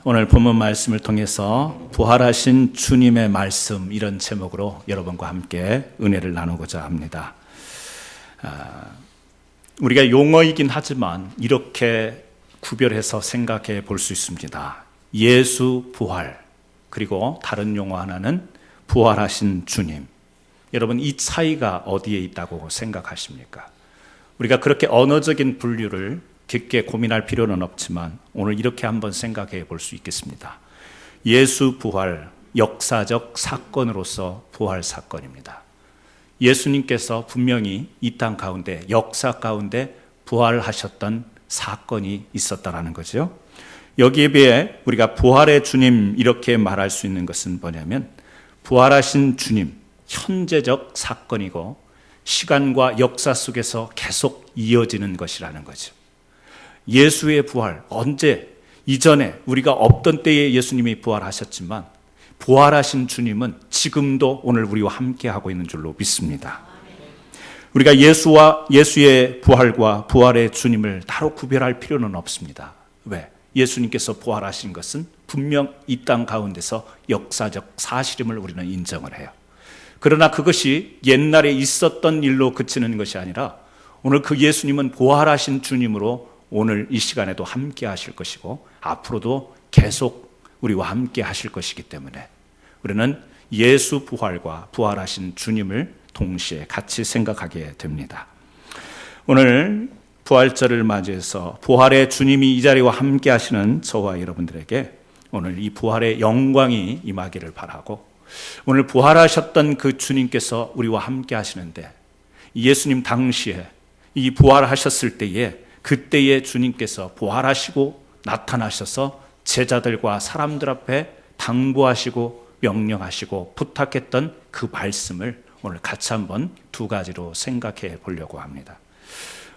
오늘 본문 말씀을 통해서 부활하신 주님의 말씀, 이런 제목으로 여러분과 함께 은혜를 나누고자 합니다. 우리가 용어이긴 하지만 이렇게 구별해서 생각해 볼 수 있습니다. 예수 부활, 그리고 다른 용어 하나는 부활하신 주님. 여러분, 이 차이가 어디에 있다고 생각하십니까? 우리가 그렇게 언어적인 분류를 깊게 고민할 필요는 없지만 오늘 이렇게 한번 생각해 볼 수 있겠습니다. 예수 부활, 역사적 사건으로서 부활 사건입니다. 예수님께서 분명히 이 땅 가운데, 역사 가운데 부활하셨던 사건이 있었다라는 거죠. 여기에 비해 우리가 부활의 주님 이렇게 말할 수 있는 것은 뭐냐면, 부활하신 주님, 현재적 사건이고 시간과 역사 속에서 계속 이어지는 것이라는 거죠. 예수의 부활, 언제 이전에 우리가 없던 때에 예수님이 부활하셨지만 부활하신 주님은 지금도 오늘 우리와 함께 하고 있는 줄로 믿습니다. 우리가 예수의 부활과 부활의 주님을 따로 구별할 필요는 없습니다. 왜? 예수님께서 부활하신 것은 분명 이 땅 가운데서 역사적 사실임을 우리는 인정을 해요. 그러나 그것이 옛날에 있었던 일로 그치는 것이 아니라 오늘 그 예수님은 부활하신 주님으로 오늘 이 시간에도 함께 하실 것이고 앞으로도 계속 우리와 함께 하실 것이기 때문에 우리는 예수 부활과 부활하신 주님을 동시에 같이 생각하게 됩니다. 오늘 부활절을 맞이해서 부활의 주님이 이 자리와 함께 하시는 저와 여러분들에게 오늘 이 부활의 영광이 임하기를 바라고, 오늘 부활하셨던 그 주님께서 우리와 함께 하시는데 예수님 당시에 이 부활하셨을 때에 그때의 주님께서 부활하시고 나타나셔서 제자들과 사람들 앞에 당부하시고 명령하시고 부탁했던 그 말씀을 오늘 같이 한번 두 가지로 생각해 보려고 합니다.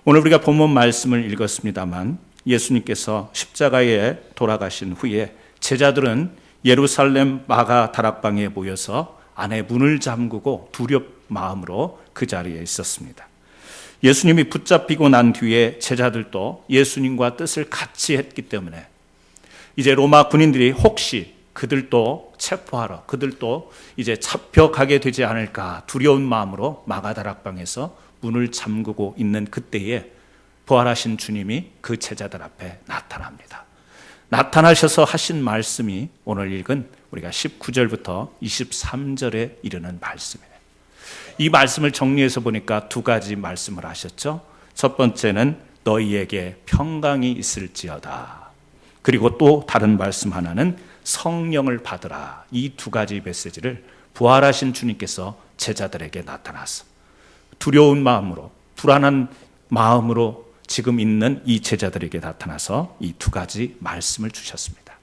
오늘 우리가 본문 말씀을 읽었습니다만 예수님께서 십자가에 돌아가신 후에 제자들은 예루살렘 마가 다락방에 모여서 안에 문을 잠그고 두렵 마음으로 그 자리에 있었습니다. 예수님이 붙잡히고 난 뒤에 제자들도 예수님과 뜻을 같이 했기 때문에 이제 로마 군인들이 혹시 그들도 체포하러, 그들도 이제 잡혀가게 되지 않을까 두려운 마음으로 마가다락방에서 문을 잠그고 있는 그때에 부활하신 주님이 그 제자들 앞에 나타납니다. 나타나셔서 하신 말씀이 오늘 읽은 우리가 19절부터 23절에 이르는 말씀이에요. 이 말씀을 정리해서 보니까 두 가지 말씀을 하셨죠. 첫 번째는 너희에게 평강이 있을지어다. 그리고 또 다른 말씀 하나는 성령을 받으라. 이 두 가지 메시지를 부활하신 주님께서 제자들에게 나타나서 두려운 마음으로, 불안한 마음으로 지금 있는 이 제자들에게 나타나서 이 두 가지 말씀을 주셨습니다.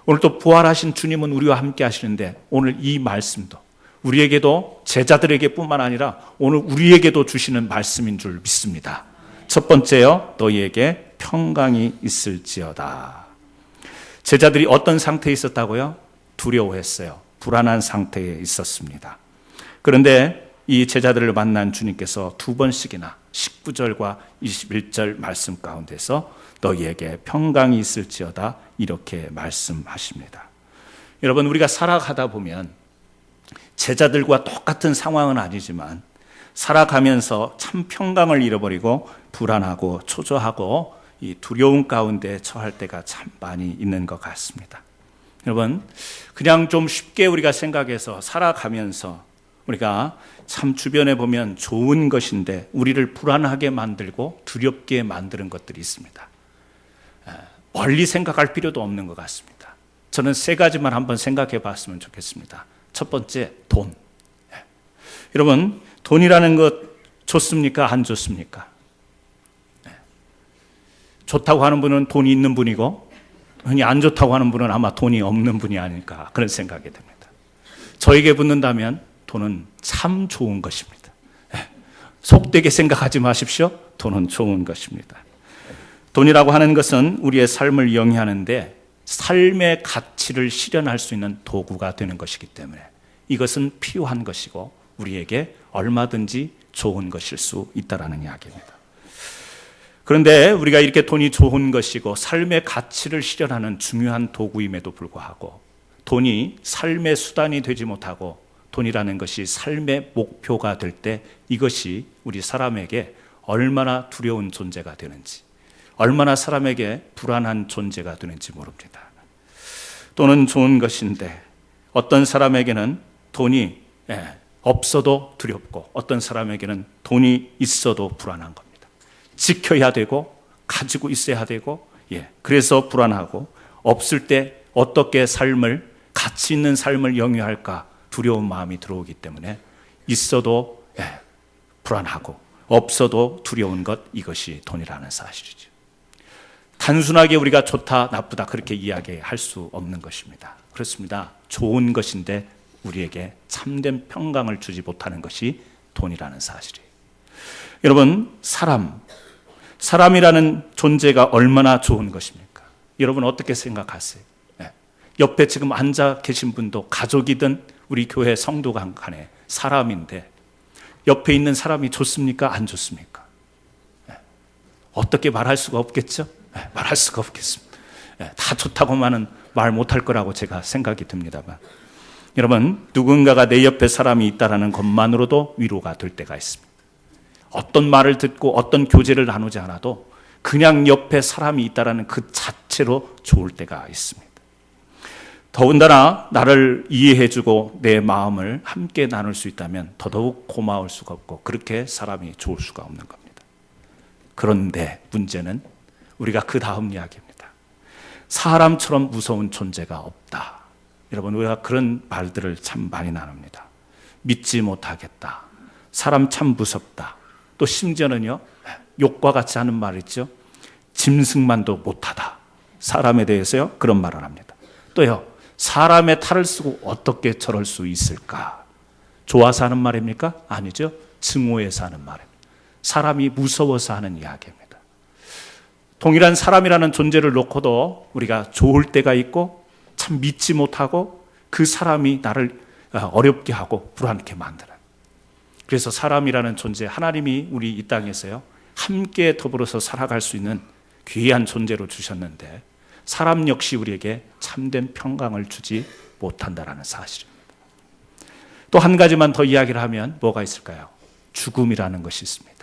오늘 또 부활하신 주님은 우리와 함께 하시는데 오늘 이 말씀도 우리에게도, 제자들에게 뿐만 아니라 오늘 우리에게도 주시는 말씀인 줄 믿습니다. 첫 번째요, 너희에게 평강이 있을지어다. 제자들이 어떤 상태에 있었다고요? 두려워했어요. 불안한 상태에 있었습니다. 그런데 이 제자들을 만난 주님께서 두 번씩이나 19절과 21절 말씀 가운데서 너희에게 평강이 있을지어다 이렇게 말씀하십니다. 여러분, 우리가 살아가다 보면 제자들과 똑같은 상황은 아니지만 살아가면서 참 평강을 잃어버리고 불안하고 초조하고 이 두려움 가운데 처할 때가 참 많이 있는 것 같습니다. 여러분, 그냥 좀 쉽게 우리가 생각해서 살아가면서 우리가 참 주변에 보면 좋은 것인데 우리를 불안하게 만들고 두렵게 만드는 것들이 있습니다. 멀리 생각할 필요도 없는 것 같습니다. 저는 세 가지만 한번 생각해 봤으면 좋겠습니다. 첫 번째, 돈. 여러분, 돈이라는 것 좋습니까? 안 좋습니까? 좋다고 하는 분은 돈이 있는 분이고 흔히 안 좋다고 하는 분은 아마 돈이 없는 분이 아닐까 그런 생각이 듭니다. 저에게 묻는다면 돈은 참 좋은 것입니다. 속되게 생각하지 마십시오. 돈은 좋은 것입니다. 돈이라고 하는 것은 우리의 삶을 영위하는데 삶의 가치를 실현할 수 있는 도구가 되는 것이기 때문에 이것은 필요한 것이고 우리에게 얼마든지 좋은 것일 수 있다라는 이야기입니다. 그런데 우리가 이렇게 돈이 좋은 것이고 삶의 가치를 실현하는 중요한 도구임에도 불구하고 돈이 삶의 수단이 되지 못하고 돈이라는 것이 삶의 목표가 될 때 이것이 우리 사람에게 얼마나 두려운 존재가 되는지, 얼마나 사람에게 불안한 존재가 되는지 모릅니다. 돈은 좋은 것인데 어떤 사람에게는 돈이 없어도 두렵고 어떤 사람에게는 돈이 있어도 불안한 겁니다. 지켜야 되고 가지고 있어야 되고 그래서 불안하고 없을 때 어떻게 삶을 가치 있는 삶을 영위할까 두려운 마음이 들어오기 때문에 있어도 불안하고 없어도 두려운 것, 이것이 돈이라는 사실이죠. 단순하게 우리가 좋다 나쁘다 그렇게 이야기할 수 없는 것입니다. 그렇습니다. 좋은 것인데 우리에게 참된 평강을 주지 못하는 것이 돈이라는 사실이에요. 여러분, 사람이라는 존재가 얼마나 좋은 것입니까? 여러분 어떻게 생각하세요? 옆에 지금 앉아 계신 분도 가족이든 우리 교회 성도가 간에 사람인데 옆에 있는 사람이 좋습니까? 안 좋습니까? 어떻게 말할 수가 없겠죠? 말할 수가 없겠습니다. 다 좋다고만은 말 못할 거라고 제가 생각이 듭니다만, 여러분, 누군가가 내 옆에 사람이 있다는 것만으로도 위로가 될 때가 있습니다. 어떤 말을 듣고 어떤 교제를 나누지 않아도 그냥 옆에 사람이 있다는 그 자체로 좋을 때가 있습니다. 더군다나 나를 이해해주고 내 마음을 함께 나눌 수 있다면 더더욱 고마울 수가 없고 그렇게 사람이 좋을 수가 없는 겁니다. 그런데 문제는 우리가 그 다음 이야기입니다. 사람처럼 무서운 존재가 없다. 여러분, 우리가 그런 말들을 참 많이 나눕니다. 믿지 못하겠다. 사람 참 무섭다. 또 심지어는요, 욕과 같이 하는 말 있죠. 짐승만도 못하다. 사람에 대해서요, 그런 말을 합니다. 또요, 사람의 탈을 쓰고 어떻게 저럴 수 있을까? 좋아서 하는 말입니까? 아니죠. 증오해서 하는 말입니다. 사람이 무서워서 하는 이야기입니다. 동일한 사람이라는 존재를 놓고도 우리가 좋을 때가 있고 참 믿지 못하고 그 사람이 나를 어렵게 하고 불안하게 만드는, 그래서 사람이라는 존재, 하나님이 우리 이 땅에서요 함께 더불어서 살아갈 수 있는 귀한 존재로 주셨는데 사람 역시 우리에게 참된 평강을 주지 못한다는 사실입니다. 또 한 가지만 더 이야기를 하면 뭐가 있을까요? 죽음이라는 것이 있습니다.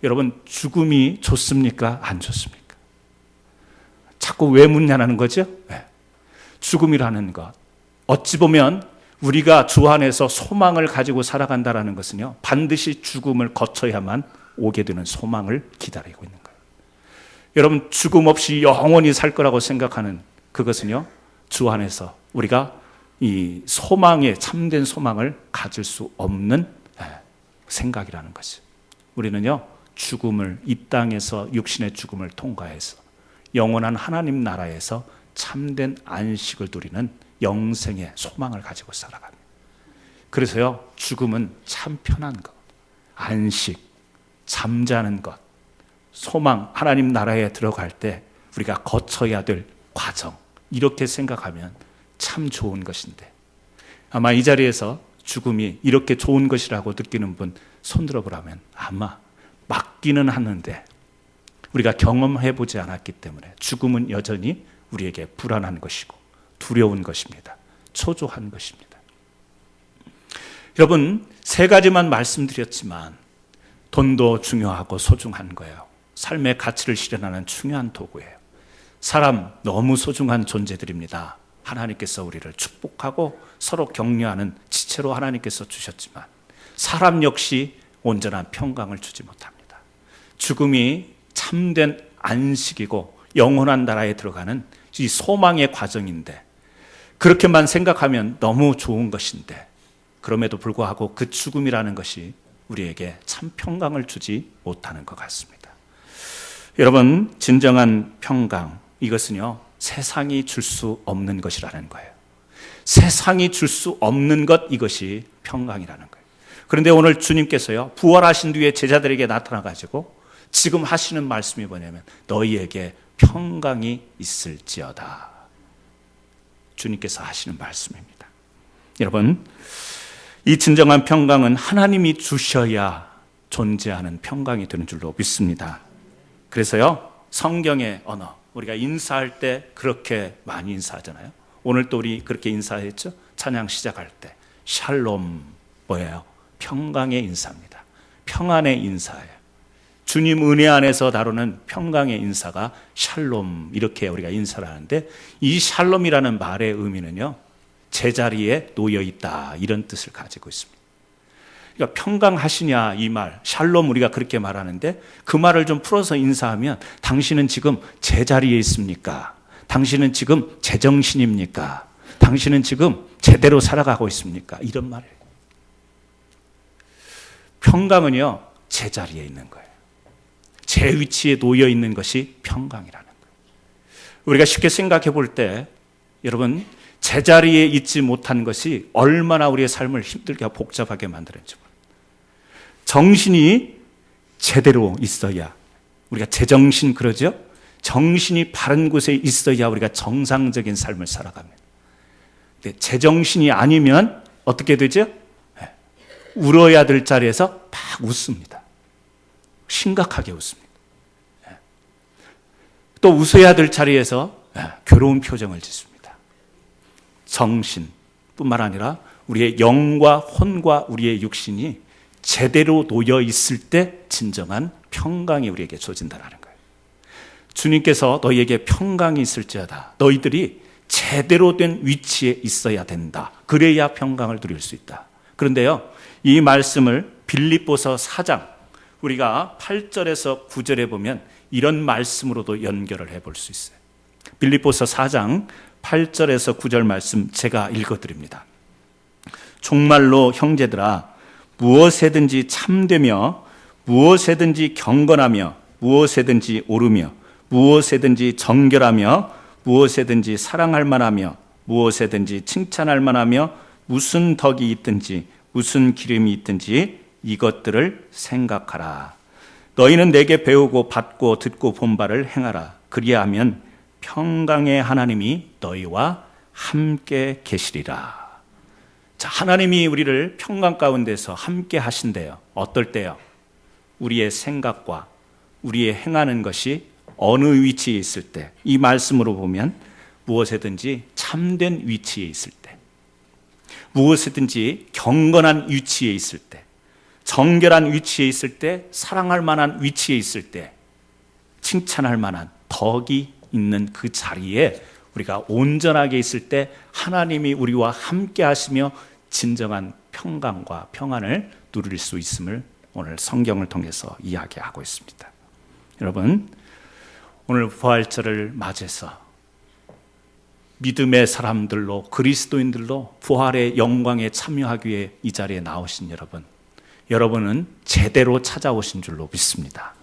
여러분, 죽음이 좋습니까? 안 좋습니까? 자꾸 왜 묻냐는 거죠? 죽음이라는 것, 어찌 보면 우리가 주 안에서 소망을 가지고 살아간다는 것은요, 반드시 죽음을 거쳐야만 오게 되는 소망을 기다리고 있는 거예요. 여러분, 죽음 없이 영원히 살 거라고 생각하는 그것은요, 주 안에서 우리가 이 소망에, 참된 소망을 가질 수 없는 생각이라는 것이죠. 우리는요, 죽음을, 이 땅에서 육신의 죽음을 통과해서 영원한 하나님 나라에서 참된 안식을 누리는 영생의 소망을 가지고 살아갑니다. 그래서요, 죽음은 참 편한 것, 안식, 잠자는 것, 소망, 하나님 나라에 들어갈 때 우리가 거쳐야 될 과정, 이렇게 생각하면 참 좋은 것인데, 아마 이 자리에서 죽음이 이렇게 좋은 것이라고 느끼는 분 손들어 보라면 아마 맞기는 하는데 우리가 경험해보지 않았기 때문에 죽음은 여전히 우리에게 불안한 것이고 두려운 것입니다. 초조한 것입니다. 여러분, 세 가지만 말씀드렸지만 돈도 중요하고 소중한 거예요. 삶의 가치를 실현하는 중요한 도구예요. 사람 너무 소중한 존재들입니다. 하나님께서 우리를 축복하고 서로 격려하는 지체로 하나님께서 주셨지만 사람 역시 온전한 평강을 주지 못합니다. 죽음이 참된 안식이고 영원한 나라에 들어가는 이 소망의 과정인데, 그렇게만 생각하면 너무 좋은 것인데 그럼에도 불구하고 그 죽음이라는 것이 우리에게 참 평강을 주지 못하는 것 같습니다. 여러분, 진정한 평강, 이것은요 세상이 줄 수 없는 것이라는 거예요. 세상이 줄 수 없는 것, 이것이 평강이라는 거예요. 그런데 오늘 주님께서요 부활하신 뒤에 제자들에게 나타나가지고 지금 하시는 말씀이 뭐냐면 너희에게 평강이 있을지어다. 주님께서 하시는 말씀입니다. 여러분, 이 진정한 평강은 하나님이 주셔야 존재하는 평강이 되는 줄로 믿습니다. 그래서요, 성경의 언어, 우리가 인사할 때 그렇게 많이 인사하잖아요. 오늘 또 우리 그렇게 인사했죠. 찬양 시작할 때 샬롬, 뭐예요? 평강의 인사입니다. 평안의 인사예요. 주님 은혜 안에서 다루는 평강의 인사가 샬롬, 이렇게 우리가 인사를 하는데, 이 샬롬이라는 말의 의미는요, 제자리에 놓여있다, 이런 뜻을 가지고 있습니다. 그러니까 평강하시냐, 이 말, 샬롬, 우리가 그렇게 말하는데 그 말을 좀 풀어서 인사하면, 당신은 지금 제자리에 있습니까? 당신은 지금 제정신입니까? 당신은 지금 제대로 살아가고 있습니까? 이런 말이에요. 평강은요, 제자리에 있는 거예요. 제 위치에 놓여 있는 것이 평강이라는 거예요. 우리가 쉽게 생각해 볼 때, 여러분, 제자리에 있지 못한 것이 얼마나 우리의 삶을 힘들게 하고 복잡하게 만드는지 몰라요. 정신이 제대로 있어야, 우리가 제정신 그러죠? 정신이 바른 곳에 있어야 우리가 정상적인 삶을 살아갑니다. 근데 제정신이 아니면 어떻게 되죠? 울어야 될 자리에서 막 웃습니다. 심각하게 웃습니다. 또 웃어야 될 자리에서 괴로운 표정을 짓습니다. 정신뿐만 아니라 우리의 영과 혼과 우리의 육신이 제대로 놓여 있을 때 진정한 평강이 우리에게 주어진다는 거예요. 주님께서 너희에게 평강이 있을지어다. 너희들이 제대로 된 위치에 있어야 된다. 그래야 평강을 누릴 수 있다. 그런데요, 이 말씀을 빌립보서 4장, 우리가 8절에서 9절에 보면 이런 말씀으로도 연결을 해볼 수 있어요. 빌립보서 4장 8절에서 9절 말씀 제가 읽어드립니다. 정말로 형제들아, 무엇에든지 참되며 무엇에든지 경건하며 무엇에든지 오르며 무엇에든지 정결하며 무엇에든지 사랑할 만하며 무엇에든지 칭찬할 만하며 무슨 덕이 있든지 무슨 기름이 있든지 이것들을 생각하라. 너희는 내게 배우고 받고 듣고 본 바를 행하라. 그리하면 평강의 하나님이 너희와 함께 계시리라. 자, 하나님이 우리를 평강 가운데서 함께 하신대요. 어떨 때요? 우리의 생각과 우리의 행하는 것이 어느 위치에 있을 때, 이 말씀으로 보면 무엇에든지 참된 위치에 있을 때, 무엇이든지 경건한 위치에 있을 때, 정결한 위치에 있을 때, 사랑할 만한 위치에 있을 때, 칭찬할 만한 덕이 있는 그 자리에 우리가 온전하게 있을 때 하나님이 우리와 함께 하시며 진정한 평강과 평안을 누릴 수 있음을 오늘 성경을 통해서 이야기하고 있습니다. 여러분, 오늘 부활절을 맞이해서 믿음의 사람들로, 그리스도인들로 부활의 영광에 참여하기 위해 이 자리에 나오신 여러분, 여러분은 제대로 찾아오신 줄로 믿습니다.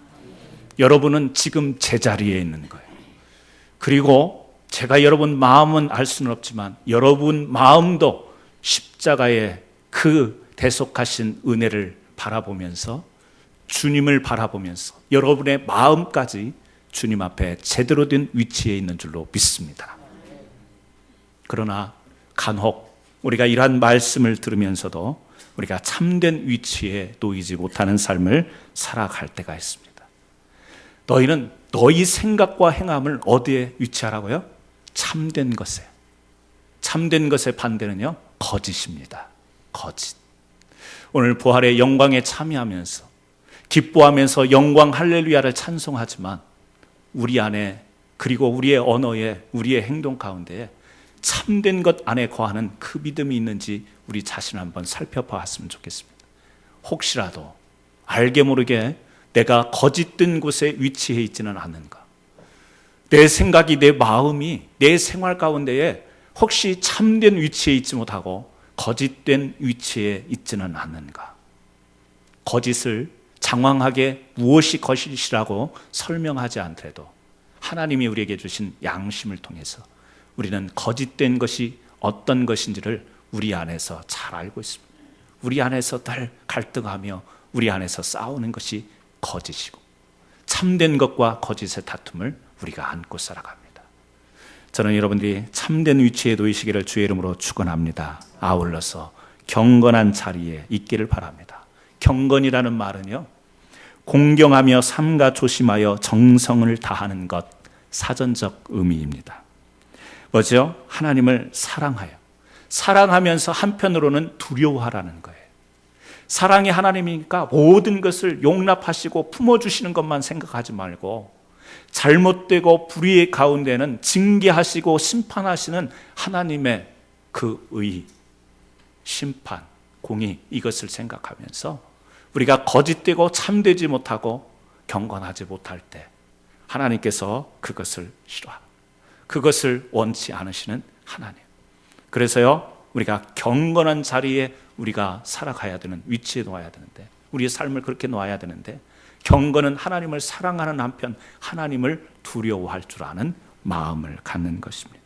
여러분은 지금 제자리에 있는 거예요. 그리고 제가 여러분 마음은 알 수는 없지만 여러분 마음도 십자가의 그 대속하신 은혜를 바라보면서, 주님을 바라보면서 여러분의 마음까지 주님 앞에 제대로 된 위치에 있는 줄로 믿습니다. 그러나 간혹 우리가 이러한 말씀을 들으면서도 우리가 참된 위치에 놓이지 못하는 삶을 살아갈 때가 있습니다. 너희는 너희 생각과 행함을 어디에 위치하라고요? 참된 것에. 참된 것의 반대는요, 거짓입니다. 거짓. 오늘 부활의 영광에 참여하면서 기뻐하면서 영광 할렐루야를 찬송하지만 우리 안에, 그리고 우리의 언어에, 우리의 행동 가운데에 참된 것 안에 거하는 그 믿음이 있는지 우리 자신을 한번 살펴봤으면 좋겠습니다. 혹시라도 알게 모르게 내가 거짓된 곳에 위치해 있지는 않는가? 내 생각이, 내 마음이 내 생활 가운데에 혹시 참된 위치에 있지 못하고 거짓된 위치에 있지는 않는가? 거짓을 장황하게 무엇이 거짓이라고 설명하지 않더라도 하나님이 우리에게 주신 양심을 통해서 우리는 거짓된 것이 어떤 것인지를 우리 안에서 잘 알고 있습니다. 우리 안에서 늘 갈등하며 우리 안에서 싸우는 것이 거짓이고, 참된 것과 거짓의 다툼을 우리가 안고 살아갑니다. 저는 여러분들이 참된 위치에 놓이시기를 주의 이름으로 축원합니다. 아울러서 경건한 자리에 있기를 바랍니다. 경건이라는 말은요, 공경하며 삼가 조심하여 정성을 다하는 것, 사전적 의미입니다. 뭐죠? 하나님을 사랑하면서 한편으로는 두려워하라는 거예요. 사랑이 하나님이니까 모든 것을 용납하시고 품어주시는 것만 생각하지 말고 잘못되고 불의의 가운데는 징계하시고 심판하시는 하나님의 그 의, 심판, 공의, 이것을 생각하면서 우리가 거짓되고 참되지 못하고 경건하지 못할 때 하나님께서 그것을 그것을 원치 않으시는 하나님. 그래서요, 우리가 경건한 자리에 우리가 살아가야 되는, 위치에 놓아야 되는데, 우리의 삶을 그렇게 놓아야 되는데, 경건은 하나님을 사랑하는 한편 하나님을 두려워할 줄 아는 마음을 갖는 것입니다.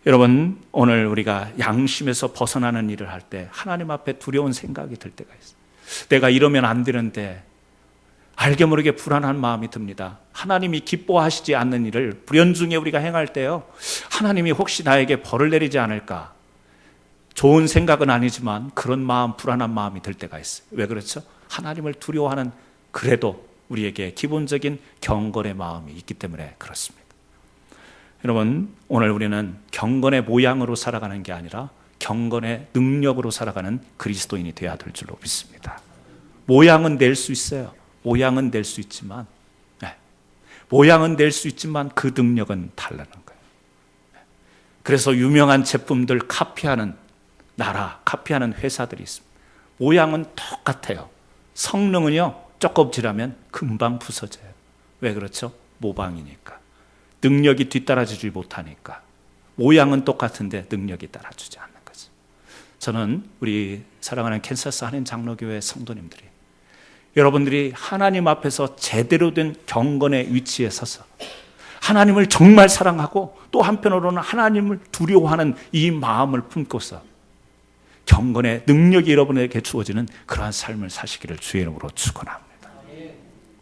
여러분, 오늘 우리가 양심에서 벗어나는 일을 할 때 하나님 앞에 두려운 생각이 들 때가 있어요. 내가 이러면 안 되는데, 알게 모르게 불안한 마음이 듭니다. 하나님이 기뻐하시지 않는 일을 불연중에 우리가 행할 때요, 하나님이 혹시 나에게 벌을 내리지 않을까, 좋은 생각은 아니지만 그런 마음, 불안한 마음이 들 때가 있어요. 왜 그렇죠? 하나님을 두려워하는, 그래도 우리에게 기본적인 경건의 마음이 있기 때문에 그렇습니다. 여러분, 오늘 우리는 경건의 모양으로 살아가는 게 아니라 경건의 능력으로 살아가는 그리스도인이 되어야 될 줄로 믿습니다. 모양은 낼 수 있어요. 모양은 낼 수 있지만, 모양은 낼 수 있지만 그 능력은 달라는 거예요. 그래서 유명한 제품들 카피하는 나라, 카피하는 회사들이 있습니다. 모양은 똑같아요. 성능은요, 조금 지나면 금방 부서져요. 왜 그렇죠? 모방이니까. 능력이 뒤따라주지 못하니까. 모양은 똑같은데 능력이 따라주지 않는 거죠. 저는 우리 사랑하는 캔사스 한인 장로교회 성도님들이, 여러분들이 하나님 앞에서 제대로 된 경건의 위치에 서서 하나님을 정말 사랑하고 또 한편으로는 하나님을 두려워하는 이 마음을 품고서 경건의 능력이 여러분에게 주어지는 그러한 삶을 사시기를 주의 이름으로 축원합니다.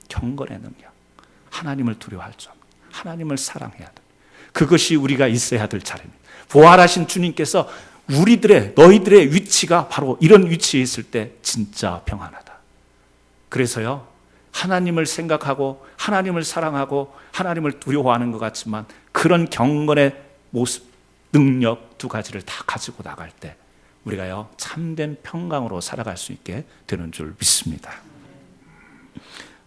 경건의 능력, 하나님을 두려워할 줄, 하나님을 사랑해야 돼. 그것이 우리가 있어야 될 자리입니다. 부활하신 주님께서 너희들의 위치가 바로 이런 위치에 있을 때 진짜 평안하다. 그래서요, 하나님을 생각하고 하나님을 사랑하고 하나님을 두려워하는 것 같지만 그런 경건의 모습, 능력 두 가지를 다 가지고 나갈 때 우리가요, 참된 평강으로 살아갈 수 있게 되는 줄 믿습니다.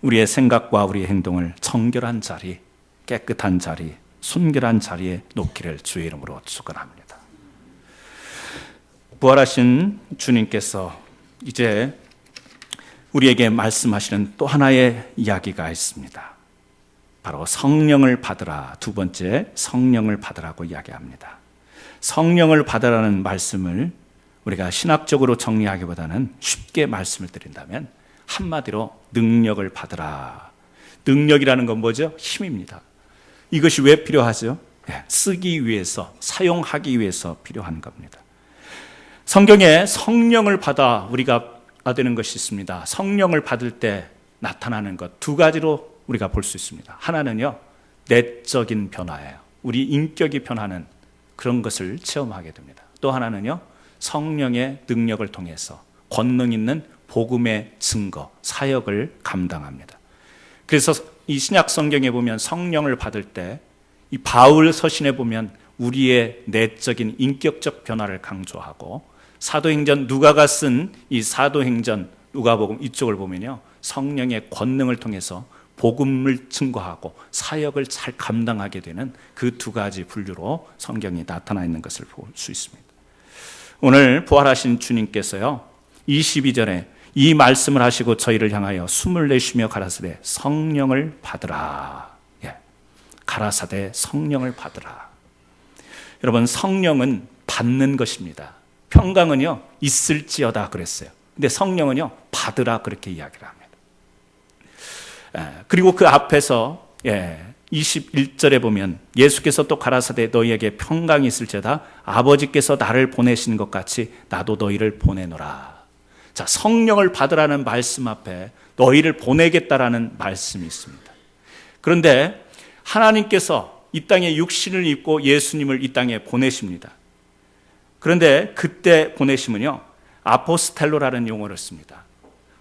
우리의 생각과 우리의 행동을 정결한 자리, 깨끗한 자리, 순결한 자리에 놓기를 주의 이름으로 축원합니다. 부활하신 주님께서 이제 우리에게 말씀하시는 또 하나의 이야기가 있습니다. 바로 성령을 받으라. 두 번째, 성령을 받으라고 이야기합니다. 성령을 받으라는 말씀을 우리가 신학적으로 정리하기보다는 쉽게 말씀을 드린다면 한마디로 능력을 받으라. 능력이라는 건 뭐죠? 힘입니다. 이것이 왜 필요하죠? 쓰기 위해서, 사용하기 위해서 필요한 겁니다. 성경에 성령을 받아 우리가 되는 것이 있습니다. 성령을 받을 때 나타나는 것 두 가지로 우리가 볼 수 있습니다. 하나는요, 내적인 변화예요. 우리 인격이 변하는 그런 것을 체험하게 됩니다. 또 하나는요, 성령의 능력을 통해서 권능 있는 복음의 증거, 사역을 감당합니다. 그래서 이 신약 성경에 보면 성령을 받을 때 이 바울 서신에 보면 우리의 내적인 인격적 변화를 강조하고, 사도행전 누가가 쓴 이 사도행전 누가복음 이쪽을 보면요, 성령의 권능을 통해서 복음을 증거하고 사역을 잘 감당하게 되는 그 두 가지 분류로 성경이 나타나 있는 것을 볼 수 있습니다. 오늘 부활하신 주님께서요, 22절에 이 말씀을 하시고 저희를 향하여 숨을 내쉬며 가라사대 성령을 받으라. 가라사대 성령을 받으라. 여러분, 성령은 받는 것입니다. 평강은요, 있을지어다 그랬어요. 근데 성령은요, 받으라 그렇게 이야기를 합니다. 그리고 그 앞에서 21절에 보면 예수께서 또 가라사대 너희에게 평강이 있을지어다 아버지께서 나를 보내신 것 같이 나도 너희를 보내노라. 자, 성령을 받으라는 말씀 앞에 너희를 보내겠다라는 말씀이 있습니다. 그런데 하나님께서 이 땅에 육신을 입고 예수님을 이 땅에 보내십니다. 그런데 그때 보내심은요, 아포스텔로라는 용어를 씁니다.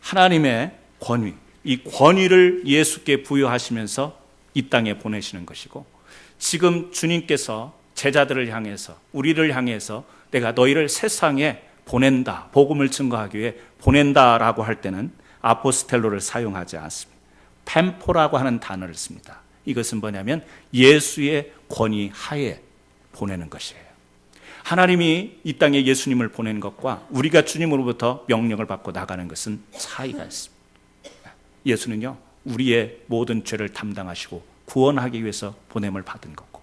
하나님의 권위, 이 권위를 예수께 부여하시면서 이 땅에 보내시는 것이고, 지금 주님께서 제자들을 향해서, 우리를 향해서 내가 너희를 세상에 보낸다, 복음을 증거하기 위해 보낸다라고 할 때는 아포스텔로를 사용하지 않습니다. 펜포라고 하는 단어를 씁니다. 이것은 뭐냐면 예수의 권위 하에 보내는 것이에요. 하나님이 이 땅에 예수님을 보낸 것과 우리가 주님으로부터 명령을 받고 나가는 것은 차이가 있습니다. 예수는요, 우리의 모든 죄를 담당하시고 구원하기 위해서 보냄을 받은 거고,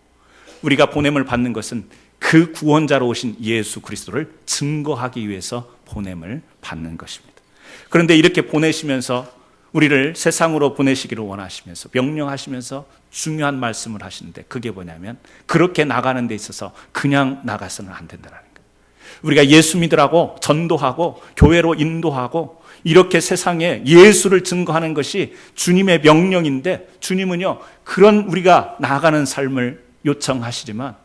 우리가 보냄을 받는 것은 그 구원자로 오신 예수 그리스도를 증거하기 위해서 보냄을 받는 것입니다. 그런데 이렇게 보내시면서 우리를 세상으로 보내시기를 원하시면서 명령하시면서 중요한 말씀을 하시는데, 그게 뭐냐면 그렇게 나가는 데 있어서 그냥 나가서는 안 된다는 거예요. 우리가 예수 믿으라고 전도하고 교회로 인도하고 이렇게 세상에 예수를 증거하는 것이 주님의 명령인데, 주님은요 그런 우리가 나가는 삶을 요청하시지만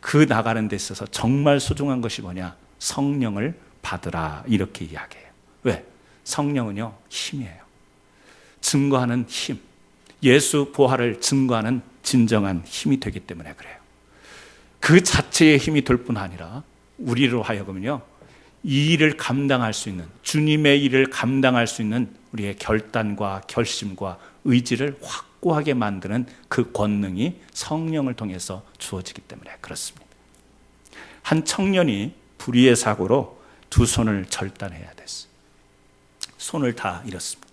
그 나가는 데 있어서 정말 소중한 것이 뭐냐? 성령을 받으라, 이렇게 이야기해요. 왜? 성령은요 힘이에요. 증거하는 힘, 예수 부활을 증거하는 진정한 힘이 되기 때문에 그래요. 그 자체의 힘이 될 뿐 아니라 우리로 하여금요 이 일을 감당할 수 있는, 주님의 일을 감당할 수 있는 우리의 결단과 결심과 의지를 확고하게 만드는 그 권능이 성령을 통해서 주어지기 때문에 그렇습니다. 한 청년이 불의의 사고로 두 손을 절단해야 됐어요. 손을 다 잃었습니다.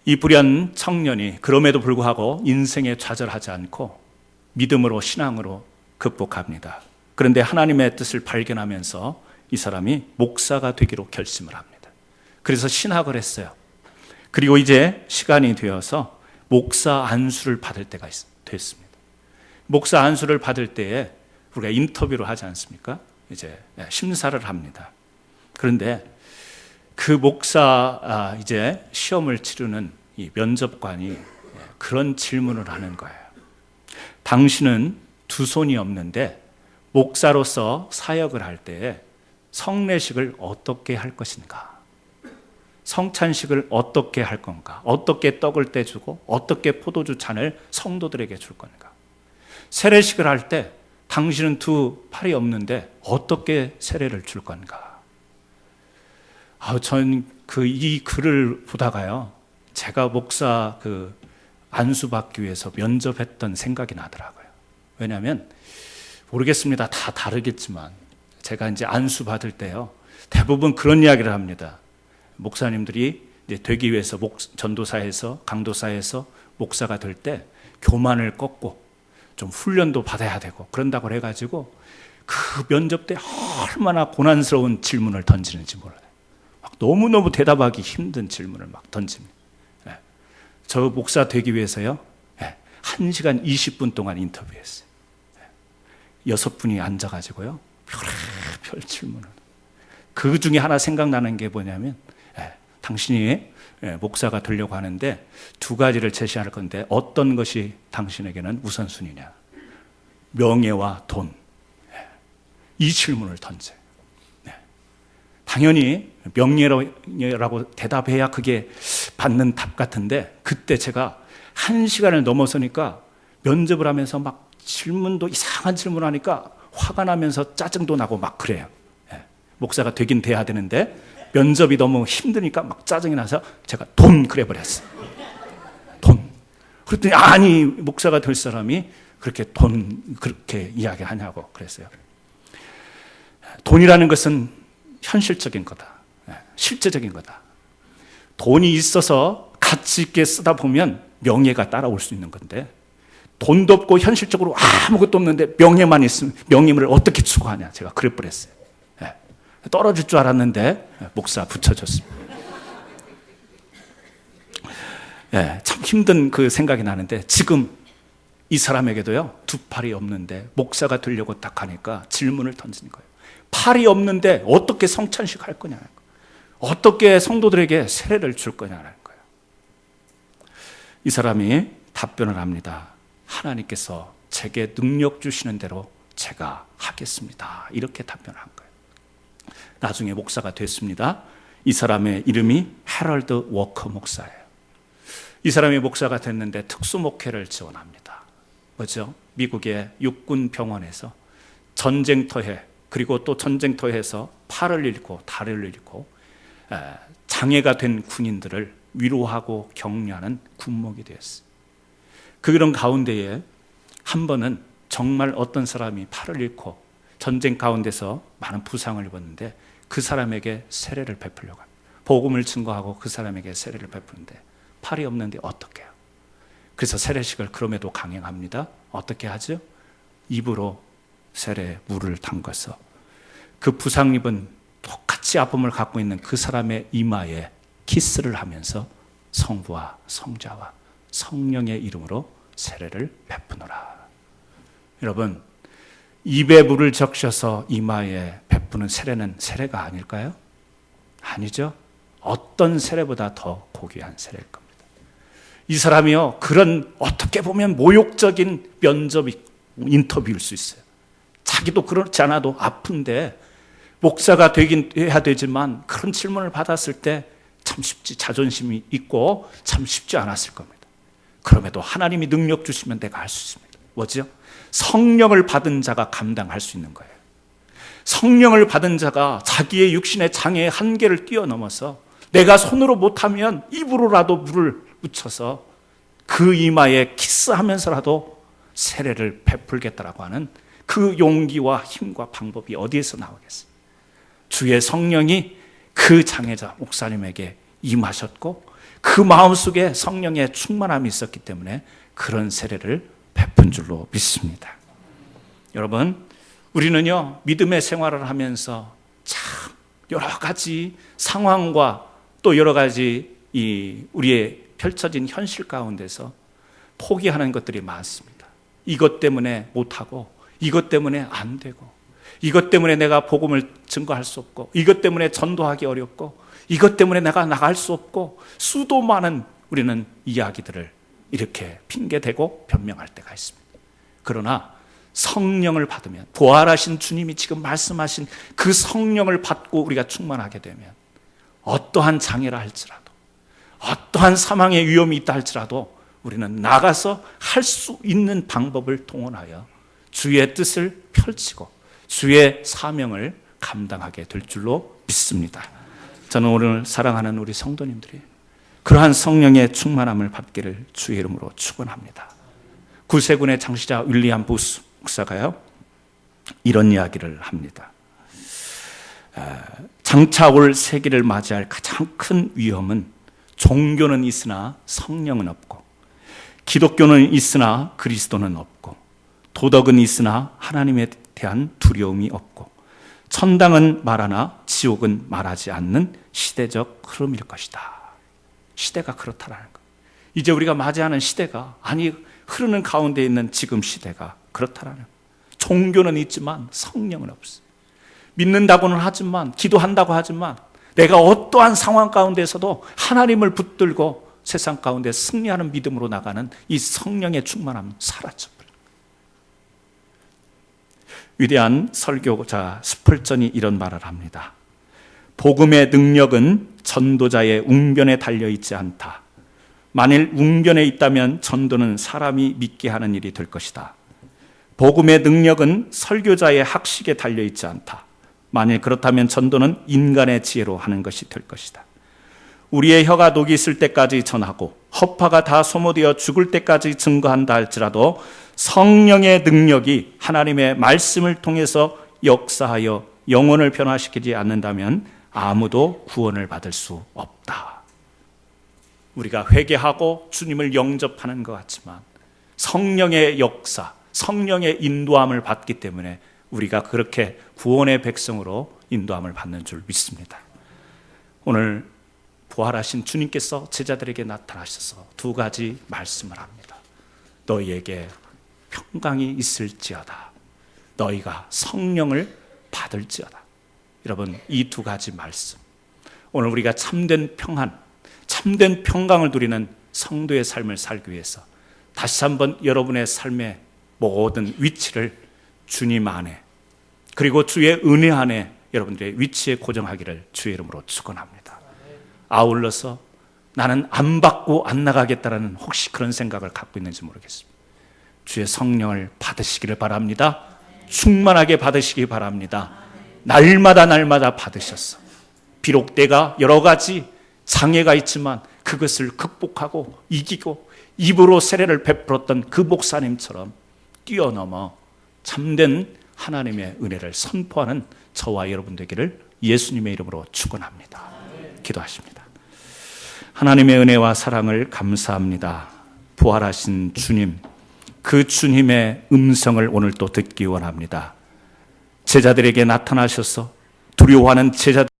이 불의한 청년이 그럼에도 불구하고 인생에 좌절하지 않고 믿음으로, 신앙으로 극복합니다. 그런데 하나님의 뜻을 발견하면서 이 사람이 목사가 되기로 결심을 합니다. 그래서 신학을 했어요. 그리고 이제 시간이 되어서 목사 안수를 받을 때가 됐습니다. 목사 안수를 받을 때에 우리가 인터뷰를 하지 않습니까? 이제 심사를 합니다. 그런데 그 목사 이제 시험을 치르는 이 면접관이 그런 질문을 하는 거예요. 당신은 두 손이 없는데 목사로서 사역을 할 때에 성례식을 어떻게 할 것인가? 성찬식을 어떻게 할 건가? 어떻게 떡을 떼주고 어떻게 포도주 잔을 성도들에게 줄 건가? 세례식을 할 때 당신은 두 팔이 없는데 어떻게 세례를 줄 건가? 전 이 글을 보다가요, 제가 목사 안수받기 위해서 면접했던 생각이 나더라고요. 왜냐하면 모르겠습니다. 다 다르겠지만 제가 이제 안수받을 때요, 대부분 그런 이야기를 합니다. 목사님들이 이제 되기 위해서 전도사에서, 강도사에서 목사가 될 때 교만을 꺾고 좀 훈련도 받아야 되고 그런다고 해가지고 그 면접 때 얼마나 고난스러운 질문을 던지는지 몰라요. 막 너무너무 대답하기 힘든 질문을 막 던집니다. 저 목사 되기 위해서요, 1시간 20분 동안 인터뷰했어요. 6분이 앉아가지고요, 별의별 질문을. 그 중에 하나 생각나는 게 뭐냐면, 당신이 목사가 되려고 하는데 두 가지를 제시할 건데 어떤 것이 당신에게는 우선순위냐? 명예와 돈. 이 질문을 던져요. 당연히 명예라고 대답해야 그게 받는 답 같은데, 그때 제가 1시간을 넘어서니까 면접을 하면서 막 질문도 이상한 질문을 하니까 화가 나면서 짜증도 나고 막 그래요. 목사가 되긴 돼야 되는데 면접이 너무 힘드니까 막 짜증이 나서 제가 돈 그래버렸어요. 돈. 그랬더니 아니, 목사가 될 사람이 그렇게 돈 그렇게 이야기하냐고 그랬어요. 돈이라는 것은 현실적인 거다. 실제적인 거다. 돈이 있어서 가치 있게 쓰다 보면 명예가 따라올 수 있는 건데, 돈도 없고 현실적으로 아무것도 없는데 명예만 있으면 명예를 어떻게 추구하냐. 제가 그래버렸어요. 떨어질 줄 알았는데 목사 붙여줬습니다. 참 힘든 그 생각이 나는데, 지금 이 사람에게도요, 두 팔이 없는데 목사가 되려고 딱 하니까 질문을 던지는 거예요. 팔이 없는데 어떻게 성찬식 할 거냐는 거예요. 어떻게 성도들에게 세례를 줄 거냐는 거예요. 이 사람이 답변을 합니다. 하나님께서 제게 능력 주시는 대로 제가 하겠습니다. 이렇게 답변한 거예요. 나중에 목사가 됐습니다. 이 사람의 이름이 해럴드 워커 목사예요. 이 사람이 목사가 됐는데 특수목회를 지원합니다. 뭐죠? 미국의 육군 병원에서 전쟁터에, 그리고 또 전쟁터에서 팔을 잃고 다리를 잃고 장애가 된 군인들을 위로하고 격려하는 군목이 되었어요. 그런 가운데에 한 번은 정말 어떤 사람이 팔을 잃고 전쟁 가운데서 많은 부상을 입었는데 그 사람에게 세례를 베풀려고 합니다. 복음을 증거하고 그 사람에게 세례를 베푸는데 팔이 없는데 어떻게 해요? 그래서 세례식을 그럼에도 강행합니다. 어떻게 하죠? 입으로 세례 물을 담가서 그 부상 입은 똑같이 아픔을 갖고 있는 그 사람의 이마에 키스를 하면서 성부와 성자와 성령의 이름으로 세례를 베푸노라. 여러분, 입에 물을 적셔서 이마에 베푸는 세례는 세례가 아닐까요? 아니죠. 어떤 세례보다 더 고귀한 세례일 겁니다. 이 사람이요, 그런 어떻게 보면 모욕적인 인터뷰일 수 있어요. 자기도 그렇지 않아도 아픈데 목사가 해야 되지만 그런 질문을 받았을 때 참 자존심이 있고 참 쉽지 않았을 겁니다. 그럼에도 하나님이 능력 주시면 내가 할 수 있습니다. 뭐죠? 성령을 받은 자가 감당할 수 있는 거예요. 성령을 받은 자가 자기의 육신의 장애의 한계를 뛰어넘어서 내가 손으로 못하면 입으로라도 물을 묻혀서 그 이마에 키스하면서라도 세례를 베풀겠다라고 하는 그 용기와 힘과 방법이 어디에서 나오겠어요? 주의 성령이 그 장애자 목사님에게 임하셨고 그 마음속에 성령의 충만함이 있었기 때문에 그런 세례를 베푼 줄로 믿습니다. 여러분, 우리는요, 믿음의 생활을 하면서 참 여러 가지 상황과 또 여러 가지 우리의 펼쳐진 현실 가운데서 포기하는 것들이 많습니다. 이것 때문에 못하고, 이것 때문에 안 되고, 이것 때문에 내가 복음을 증거할 수 없고, 이것 때문에 전도하기 어렵고, 이것 때문에 내가 나갈 수 없고, 수도 많은 우리는 이야기들을 이렇게 핑계대고 변명할 때가 있습니다. 그러나 성령을 받으면, 부활하신 주님이 지금 말씀하신 그 성령을 받고 우리가 충만하게 되면 어떠한 장애라 할지라도, 어떠한 사망의 위험이 있다 할지라도 우리는 나가서 할 수 있는 방법을 동원하여 주의 뜻을 펼치고 주의 사명을 감당하게 될 줄로 믿습니다. 저는 오늘 사랑하는 우리 성도님들이 그러한 성령의 충만함을 받기를 주의 이름으로 축원합니다. 구세군의 창시자 윌리엄 부스 목사가요, 이런 이야기를 합니다. 장차 올 세기를 맞이할 가장 큰 위험은 종교는 있으나 성령은 없고, 기독교는 있으나 그리스도는 없고, 도덕은 있으나 하나님에 대한 두려움이 없고, 천당은 말하나 지옥은 말하지 않는 시대적 흐름일 것이다. 시대가 그렇다라는 것. 이제 우리가 맞이하는 시대가, 아니 흐르는 가운데 있는 지금 시대가 그렇다라는 것. 종교는 있지만 성령은 없어요. 믿는다고는 하지만, 기도한다고 하지만 내가 어떠한 상황 가운데서도 하나님을 붙들고 세상 가운데 승리하는 믿음으로 나가는 이 성령의 충만함은 사라져버려요. 위대한 설교자 스펄전이 이런 말을 합니다. 복음의 능력은 전도자의 웅변에 달려있지 않다. 만일 웅변에 있다면 전도는 사람이 믿게 하는 일이 될 것이다. 복음의 능력은 설교자의 학식에 달려있지 않다. 만일 그렇다면 전도는 인간의 지혜로 하는 것이 될 것이다. 우리의 혀가 녹이 있을 때까지 전하고 허파가 다 소모되어 죽을 때까지 증거한다 할지라도 성령의 능력이 하나님의 말씀을 통해서 역사하여 영혼을 변화시키지 않는다면 아무도 구원을 받을 수 없다. 우리가 회개하고 주님을 영접하는 것 같지만 성령의 역사, 성령의 인도함을 받기 때문에 우리가 그렇게 구원의 백성으로 인도함을 받는 줄 믿습니다. 오늘 부활하신 주님께서 제자들에게 나타나셔서 두 가지 말씀을 합니다. 너희에게 평강이 있을지어다. 너희가 성령을 받을지어다. 여러분, 이 두 가지 말씀, 오늘 우리가 참된 평안, 참된 평강을 누리는 성도의 삶을 살기 위해서 다시 한번 여러분의 삶의 모든 위치를 주님 안에, 그리고 주의 은혜 안에 여러분들의 위치에 고정하기를 주의 이름으로 축원합니다. 아울러서 나는 안 받고 안 나가겠다라는 혹시 그런 생각을 갖고 있는지 모르겠습니다. 주의 성령을 받으시기를 바랍니다. 충만하게 받으시기 바랍니다. 날마다 받으셨어. 비록 내가 여러 가지 장애가 있지만 그것을 극복하고 이기고 입으로 세례를 베풀었던 그 목사님처럼 뛰어넘어 참된 하나님의 은혜를 선포하는 저와 여러분 되기를 예수님의 이름으로 축원합니다. 기도하십니다. 하나님의 은혜와 사랑을 감사합니다. 부활하신 주님, 그 주님의 음성을 오늘 또 듣기 원합니다. 제자들에게 나타나셔서 두려워하는 제자들